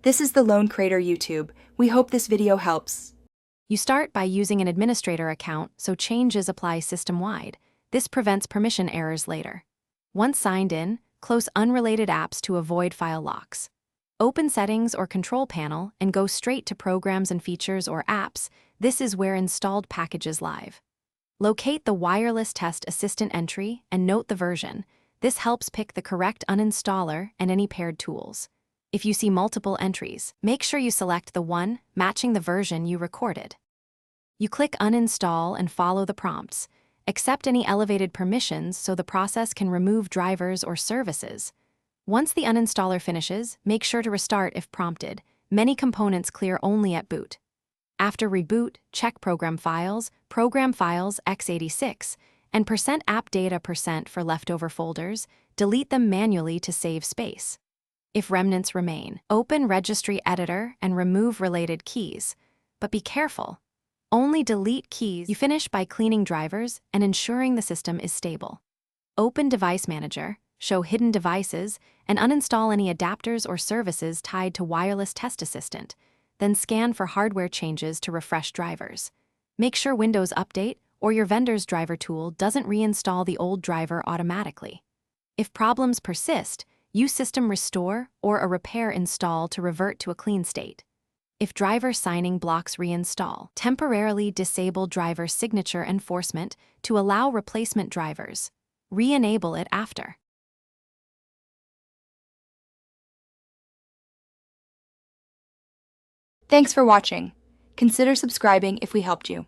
This is the Lone Crater YouTube. We hope this video helps. You start by using an administrator account so changes apply system-wide. This prevents permission errors later. Once signed in, close unrelated apps to avoid file locks. Open Settings or Control Panel and go straight to Programs and Features or Apps. This is where installed packages live. Locate the Wireless Test Assistant entry and note the version. This helps pick the correct uninstaller and any paired tools. If you see multiple entries, make sure you select the one matching the version you recorded. You click Uninstall and follow the prompts. Accept any elevated permissions so the process can remove drivers or services. Once the uninstaller finishes, make sure to restart if prompted. Many components clear only at boot. After reboot, check Program Files x86, and %appdata% for leftover folders. Delete them manually to save space. If remnants remain, open Registry Editor and remove related keys. But be careful. Only delete keys you finish by cleaning drivers and ensuring the system is stable. Open Device Manager, show hidden devices, and uninstall any adapters or services tied to Wireless Test Assistant. Then scan for hardware changes to refresh drivers. Make sure Windows Update or your vendor's driver tool doesn't reinstall the old driver automatically. If problems persist, use System Restore or a repair install to revert to a clean state. If driver signing blocks reinstall, temporarily disable driver signature enforcement to allow replacement drivers. Re-enable it after. Thanks for watching. Consider subscribing if we helped you.